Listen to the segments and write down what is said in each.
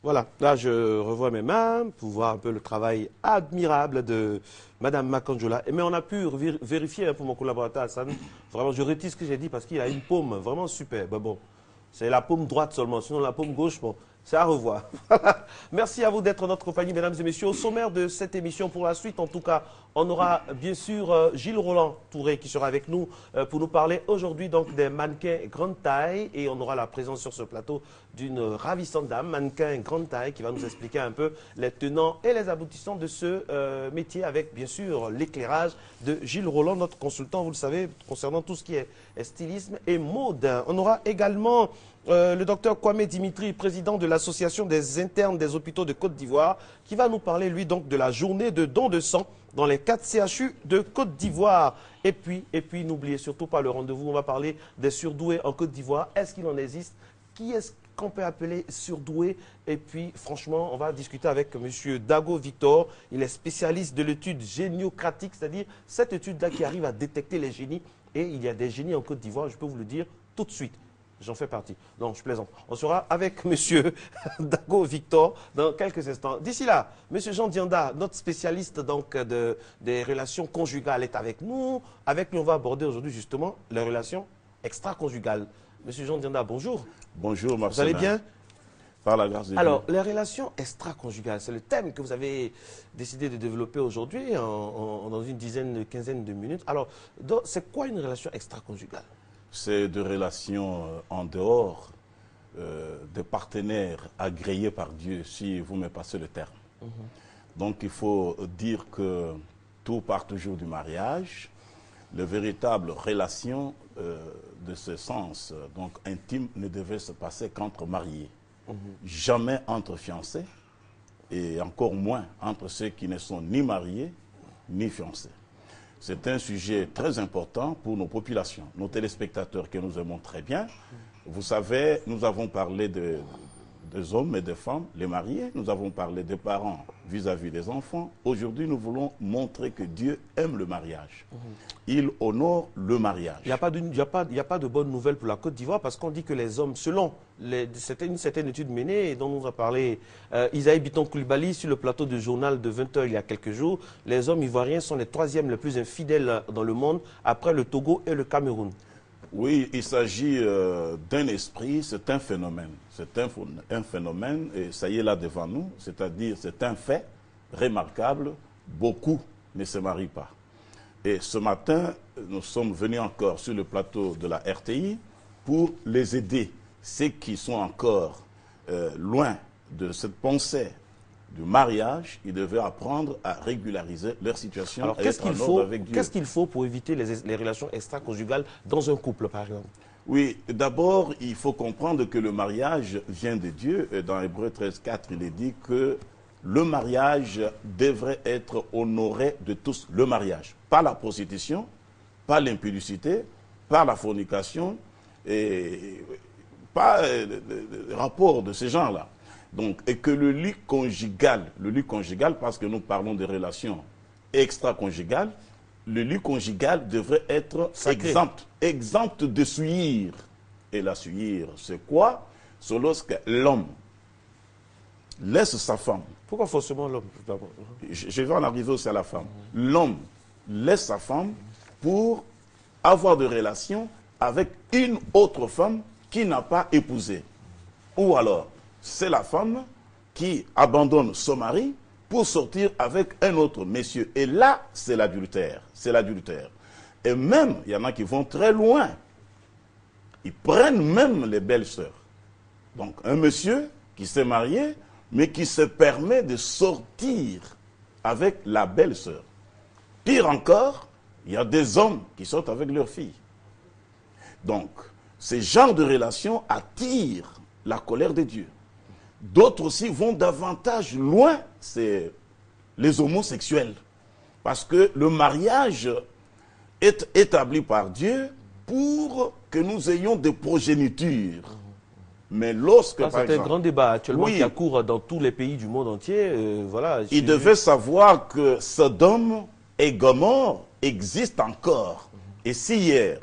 Voilà, là je revois mes mains pour voir un peu le travail admirable de Madame Makanjola. Mais on a pu vérifier pour mon collaborateur Hassan. Vraiment, je retire ce que j'ai dit parce qu'il a une paume vraiment super. Ben bon, c'est la paume droite seulement, sinon la paume gauche, bon, c'est à revoir. Merci à vous d'être en notre compagnie, mesdames et messieurs. Au sommaire de cette émission, pour la suite, en tout cas, on aura bien sûr Gilles Roland Touré qui sera avec nous pour nous parler aujourd'hui donc des mannequins grande taille. Et on aura la présence sur ce plateau d'une ravissante dame, mannequin grande taille, qui va nous expliquer un peu les tenants et les aboutissants de ce métier avec bien sûr l'éclairage de Gilles Roland, notre consultant, vous le savez, concernant tout ce qui est stylisme et mode. On aura également le docteur Kwame Dimitri, président de l'association des internes des hôpitaux de Côte d'Ivoire, qui va nous parler, lui, donc, de la journée de don de sang dans les 4 CHU de Côte d'Ivoire. Et puis n'oubliez surtout pas le rendez-vous, on va parler des surdoués en Côte d'Ivoire. Est-ce qu'il en existe? Qui est-ce qu'on peut appeler surdoué? Et puis, franchement, on va discuter avec M. Dago Victor. Il est spécialiste de l'étude géniocratique, c'est-à-dire cette étude-là qui arrive à détecter les génies. Et il y a des génies en Côte d'Ivoire, je peux vous le dire tout de suite. J'en fais partie. Non, je plaisante. On sera avec M. Dago Victor dans quelques instants. D'ici là, M. Jean Dianda, notre spécialiste donc, des relations conjugales, est avec nous. Avec lui, on va aborder aujourd'hui justement les relations extra-conjugales. M. Jean Dianda, bonjour. Bonjour, Marcel. Vous allez bien? Par la grâce de Dieu. Alors, les relations extra-conjugales, c'est le thème que vous avez décidé de développer aujourd'hui dans une dizaine, quinzaine de minutes. Alors, c'est quoi une relation extra-conjugale? C'est de relations en dehors des partenaires agréés par Dieu, si vous me passez le terme. Donc il faut dire que tout part toujours du mariage. Les véritables relations de ce sens, donc intime, ne devaient se passer qu'entre mariés. Jamais entre fiancés, et encore moins entre ceux qui ne sont ni mariés ni fiancés. C'est un sujet très important pour nos populations, nos téléspectateurs que nous aimons très bien. Vous savez, nous avons parlé des hommes et des femmes, les mariés. Nous avons parlé des parents vis-à-vis des enfants. Aujourd'hui, nous voulons montrer que Dieu aime le mariage. Il honore le mariage. Il n'y a pas de bonne nouvelle pour la Côte d'Ivoire parce qu'on dit que les hommes, selon une certaine étude menée dont nous a parlé Isaïe Biton Koulibaly sur le plateau du journal de 20h il y a quelques jours, les hommes ivoiriens sont les 3e les plus infidèles dans le monde après le Togo et le Cameroun. Oui, il s'agit d'un esprit, c'est un phénomène. C'est un phénomène, et ça y est là devant nous, c'est-à-dire c'est un fait remarquable, beaucoup ne se marient pas. Et ce matin, nous sommes venus encore sur le plateau de la RTI pour les aider, ceux qui sont encore loin de cette pensée du mariage, ils devaient apprendre à régulariser leur situation. Alors, qu'est-ce qu'il faut pour éviter les relations extra-conjugales dans un couple, par exemple? Oui, d'abord, il faut comprendre que le mariage vient de Dieu. Et dans Hébreux 13,4, il est dit que le mariage devrait être honoré de tous. Le mariage, pas la prostitution, pas l'impudicité, pas la fornication, et pas le rapport de ces gens-là. Donc, et que le lit conjugal, parce que nous parlons de relations extra-conjugales, le lit conjugal devrait être exempt de souillure. Et la souillure, c'est quoi? C'est lorsque l'homme laisse sa femme. Pourquoi forcément l'homme? Je vais en arriver aussi à la femme. L'homme laisse sa femme pour avoir des relations avec une autre femme qui n'a pas épousé. Ou alors, c'est la femme qui abandonne son mari pour sortir avec un autre monsieur. Et là, c'est l'adultère. C'est l'adultère. Et même, il y en a qui vont très loin. Ils prennent même les belles-sœurs. Donc, un monsieur qui s'est marié, mais qui se permet de sortir avec la belle-sœur. Pire encore, il y a des hommes qui sortent avec leurs filles. Donc, ces genres de relations attirent la colère de Dieu. D'autres aussi vont davantage loin, c'est les homosexuels. Parce que le mariage est établi par Dieu pour que nous ayons des progénitures. Mais lorsque, par c'est exemple, un grand débat actuellement qui a cours dans tous les pays du monde entier. Voilà, il devait savoir que Sodome et Gomorrhe existent encore. Et si hier,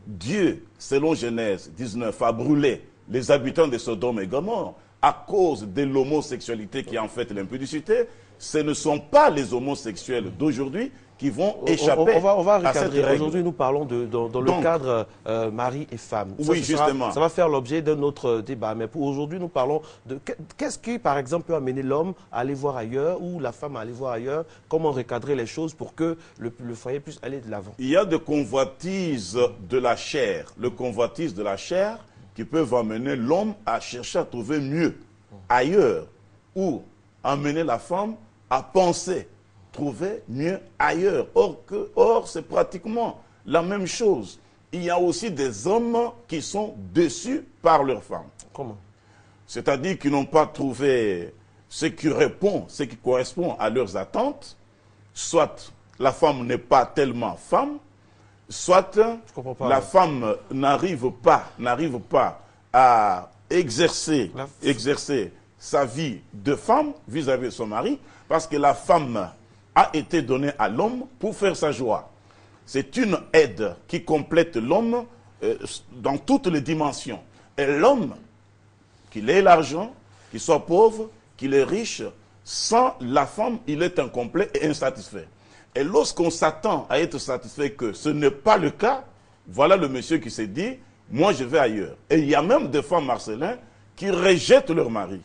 Dieu, selon Genèse 19, a brûlé les habitants de Sodome et Gomorrhe, à cause de l'homosexualité qui est en fait l'impudicité, ce ne sont pas les homosexuels d'aujourd'hui qui vont échapper on va à cette recadrer. règle. Aujourd'hui, nous parlons dans le cadre mari et femme. Oui, justement. Ça va faire l'objet d'un autre débat. Mais pour aujourd'hui, nous parlons de qu'est-ce qui, par exemple, peut amener l'homme à aller voir ailleurs ou la femme à aller voir ailleurs. Comment recadrer les choses pour que le foyer puisse aller de l'avant. Il y a des convoitises de la chair. Le convoitise de la chair qui peuvent amener l'homme à chercher à trouver mieux ailleurs ou amener la femme à penser trouver mieux ailleurs. Or, c'est pratiquement la même chose. Il y a aussi des hommes qui sont déçus par leurs femmes. Comment? C'est-à-dire qu'ils n'ont pas trouvé ce qui répond, ce qui correspond à leurs attentes. Soit la femme n'est pas tellement femme, soit la femme n'arrive pas à exercer sa vie de femme vis-à-vis de son mari, parce que la femme a été donnée à l'homme pour faire sa joie. C'est une aide qui complète l'homme dans toutes les dimensions. Et l'homme, qu'il ait l'argent, qu'il soit pauvre, qu'il est riche, sans la femme, il est incomplet et insatisfait. Et lorsqu'on s'attend à être satisfait que ce n'est pas le cas, voilà le monsieur qui s'est dit, moi je vais ailleurs. Et il y a même des femmes, Marcelin, qui rejettent leur mari.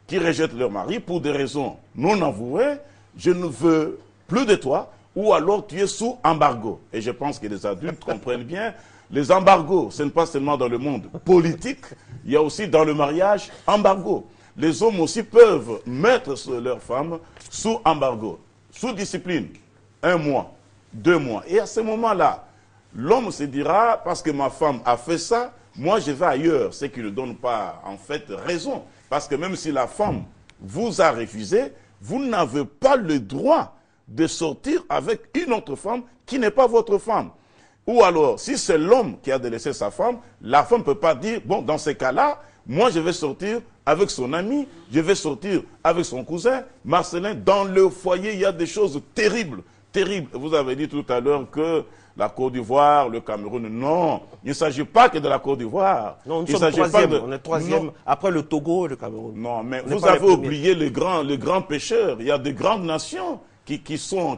Qui rejettent leur mari pour des raisons non avouées. Je ne veux plus de toi, ou alors tu es sous embargo. Et je pense que les adultes comprennent bien, les embargos, ce n'est pas seulement dans le monde politique, il y a aussi dans le mariage embargo. Les hommes aussi peuvent mettre leur femme sous embargo, sous discipline, 1 mois, 2 mois. Et à ce moment-là, l'homme se dira, parce que ma femme a fait ça, moi je vais ailleurs, ce qui ne donne pas en fait raison. Parce que même si la femme vous a refusé, vous n'avez pas le droit de sortir avec une autre femme qui n'est pas votre femme. Ou alors, si c'est l'homme qui a délaissé sa femme, la femme ne peut pas dire, bon, dans ces cas-là, moi je vais sortir avec son ami, je vais sortir avec son cousin. Marcelin, dans le foyer, il y a des choses terribles, terribles. Vous avez dit tout à l'heure que la Côte d'Ivoire, le Cameroun, non. Il ne s'agit pas que de la Côte d'Ivoire. Non, nous sommes troisième. On est troisième après le Togo et le Cameroun. Non, mais vous avez oublié les grands pêcheurs. Il y a de grandes nations qui sont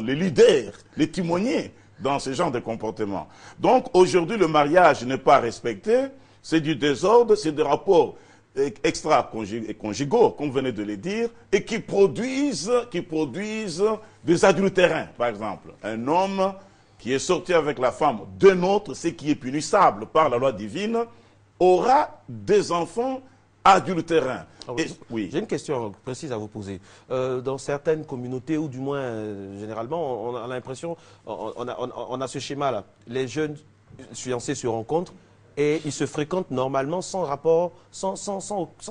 les leaders, les timoniers dans ce genre de comportement. Donc aujourd'hui, le mariage n'est pas respecté. C'est du désordre, c'est des rapports extra-conjugaux, comme vous venez de le dire, et qui produisent des adultérins, par exemple. Un homme qui est sorti avec la femme d'un autre, ce qui est punissable par la loi divine, aura des enfants adultérins. Oui. J'ai une question précise à vous poser. Dans certaines communautés, ou du moins généralement, on a l'impression, on a ce schéma-là. Les jeunes fiancés se rencontrent et ils se fréquentent normalement sans rapport, sans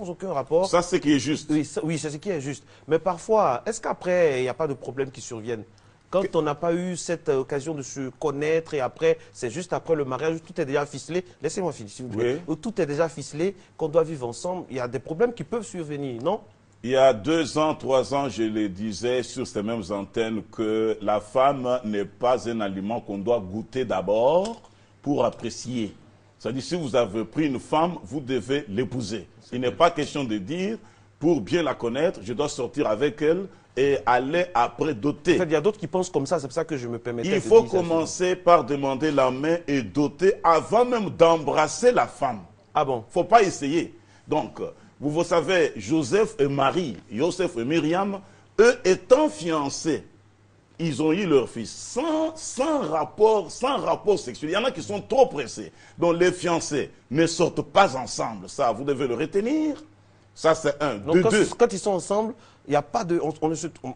aucun rapport. Ça, c'est ce qui est juste. Oui, c'est ce qui est juste. Mais parfois, est-ce qu'après, il n'y a pas de problème qui surviennent? Quand on n'a pas eu cette occasion de se connaître et après, c'est juste après le mariage, tout est déjà ficelé. Laissez-moi finir, s'il vous plaît. Où tout est déjà ficelé, qu'on doit vivre ensemble. Il y a des problèmes qui peuvent survenir, non? Il y a 2 ans, 3 ans, je le disais sur ces mêmes antennes que la femme n'est pas un aliment qu'on doit goûter d'abord pour apprécier. C'est-à-dire, si vous avez pris une femme, vous devez l'épouser. Il n'est pas question de dire, pour bien la connaître, je dois sortir avec elle et aller après doter. Il y a d'autres qui pensent comme ça, c'est pour ça que je me permettais de dire. Il faut commencer par demander la main et doter avant même d'embrasser la femme. Ah bon? Il ne faut pas essayer. Donc, vous savez, Joseph et Marie, Joseph et Myriam, eux étant fiancés, ils ont eu leur fils sans rapport sexuel. Il y en a qui sont trop pressés. Donc les fiancés ne sortent pas ensemble. Ça, vous devez le retenir. Ça, c'est un. Donc quand ils sont ensemble, il n'y a pas de...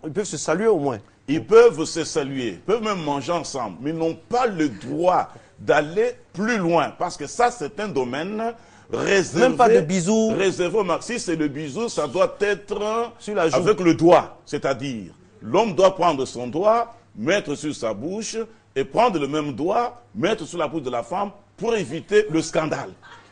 ils peuvent se saluer au moins. Ils peuvent se saluer, ils peuvent même manger ensemble, mais ils n'ont pas le droit d'aller plus loin. Parce que ça, c'est un domaine réservé. Même pas de bisous. Réservé au maxi, c'est le bisou, ça doit être sur la joue. Avec le doigt. C'est-à-dire, l'homme doit prendre son doigt, mettre sur sa bouche, et prendre le même doigt, mettre sur la bouche de la femme, pour éviter le scandale.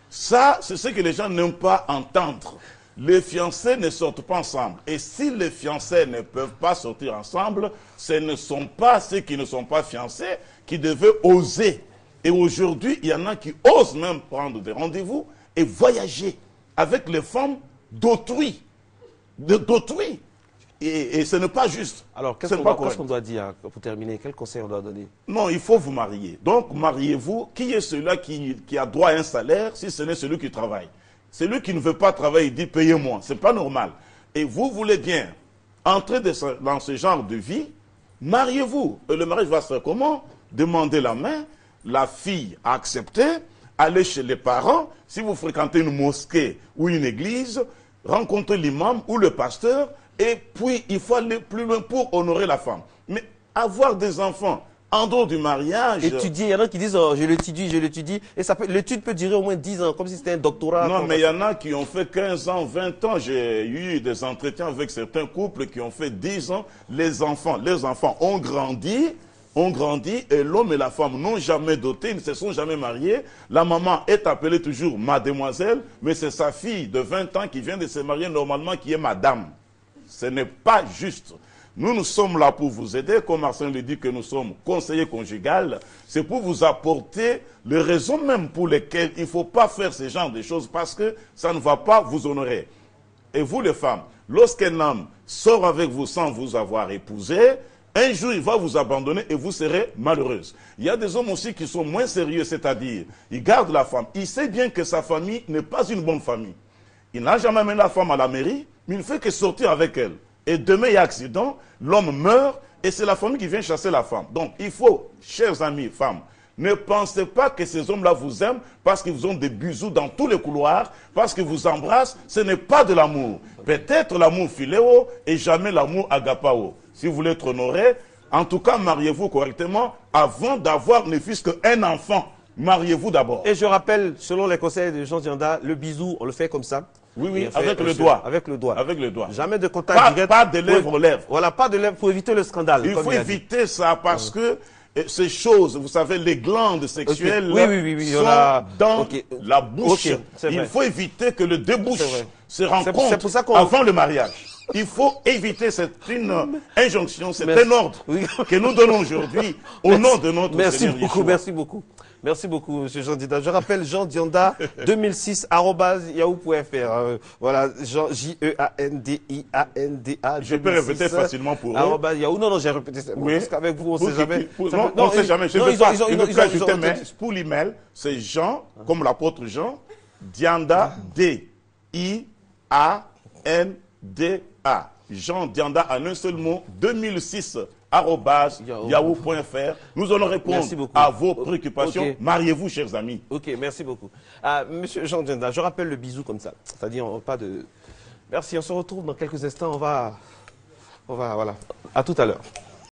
Ça, c'est ce que les gens n'aiment pas entendre. Les fiancés ne sortent pas ensemble. Et si les fiancés ne peuvent pas sortir ensemble, ce ne sont pas ceux qui ne sont pas fiancés qui devaient oser. Et aujourd'hui, il y en a qui osent même prendre des rendez-vous et voyager avec les femmes d'autrui. D'autrui. Et ce n'est pas juste. Alors, Ce n'est qu'est-ce pas qu'on correct. doit dire pour terminer? Quel conseil on doit donner? Non, il faut vous marier. Donc, mariez-vous. Qui est celui-là qui a droit à un salaire si ce n'est celui qui travaille? Celui qui ne veut pas travailler, il dit payez-moi. Ce n'est pas normal. Et vous voulez bien entrer dans ce genre de vie, mariez-vous. Et le mariage va se faire comment? Demandez la main, la fille a accepté, allez chez les parents. Si vous fréquentez une mosquée ou une église, rencontrez l'imam ou le pasteur. Et puis, il faut aller plus loin pour honorer la femme. Mais avoir des enfants en dehors du mariage... Étudier, il y en a qui disent oh, je l'étudie. Et l'étude peut durer au moins 10 ans, comme si c'était un doctorat. Non, mais il y en a qui ont fait 15 ans, 20 ans. J'ai eu des entretiens avec certains couples qui ont fait 10 ans. Les enfants ont grandi et l'homme et la femme n'ont jamais doté, ils ne se sont jamais mariés. La maman est appelée toujours mademoiselle, mais c'est sa fille de 20 ans qui vient de se marier normalement qui est madame. Ce n'est pas juste. Nous sommes là pour vous aider, comme Marcel le dit que nous sommes conseillers conjugaux. C'est pour vous apporter les raisons même pour lesquelles il ne faut pas faire ce genre de choses parce que ça ne va pas vous honorer. Et vous les femmes, lorsqu'un homme sort avec vous sans vous avoir épousé, un jour il va vous abandonner et vous serez malheureuse. Il y a des hommes aussi qui sont moins sérieux, c'est-à-dire, ils gardent la femme. Il sait bien que sa famille n'est pas une bonne famille. Il n'a jamais amené la femme à la mairie, mais il ne fait que sortir avec elle. Et demain, il y a accident, l'homme meurt, et c'est la famille qui vient chasser la femme. Donc, il faut, chers amis, femmes, ne pensez pas que ces hommes-là vous aiment parce qu'ils vous ont des bisous dans tous les couloirs, parce qu'ils vous embrassent. Ce n'est pas de l'amour. Peut-être l'amour philéo et jamais l'amour agapao. Si vous voulez être honoré, en tout cas, mariez-vous correctement avant d'avoir ne fût-ce qu'un enfant. Mariez-vous d'abord. Et je rappelle, selon les conseils de Jean Dianda, le bisou, on le fait comme ça. Oui, oui, Et avec le doigt. Avec le doigt. Avec le doigt. Jamais de contact direct. Pas de lèvres aux lèvres. Voilà, pas de lèvres pour éviter le scandale. Il faut éviter ça parce que ces choses, vous savez, les glandes sexuelles oui, sont dans la bouche. Il faut éviter que le débouche se rencontre avant le mariage. Il faut éviter, c'est une injonction, c'est un ordre que nous donnons aujourd'hui au nom de notre Seigneur Yeshua. Merci beaucoup. Merci beaucoup, M. Jean Dianda. Je rappelle Jean Dianda 2006@yahoo.fr. Voilà, Jean Jeandianda. Je peux répéter facilement pour eux. Yahoo. Non, j'ai répété ça. Oui. Parce qu'avec vous, on ne sait jamais. Non, on ne sait jamais. Je ne peux pas ajouter, mais pour l'email, c'est Jean, comme l'apôtre Jean, Dianda, D-I-A-N-D-A. Jean Dianda en un seul mot, 2006@yahoo.fr. Nous allons répondre à vos préoccupations. Mariez-vous, chers amis. Ok, merci beaucoup. Monsieur Jean Dianda, je rappelle le bisou comme ça. C'est-à-dire, pas de... Merci, on se retrouve dans quelques instants. On va voilà. À tout à l'heure.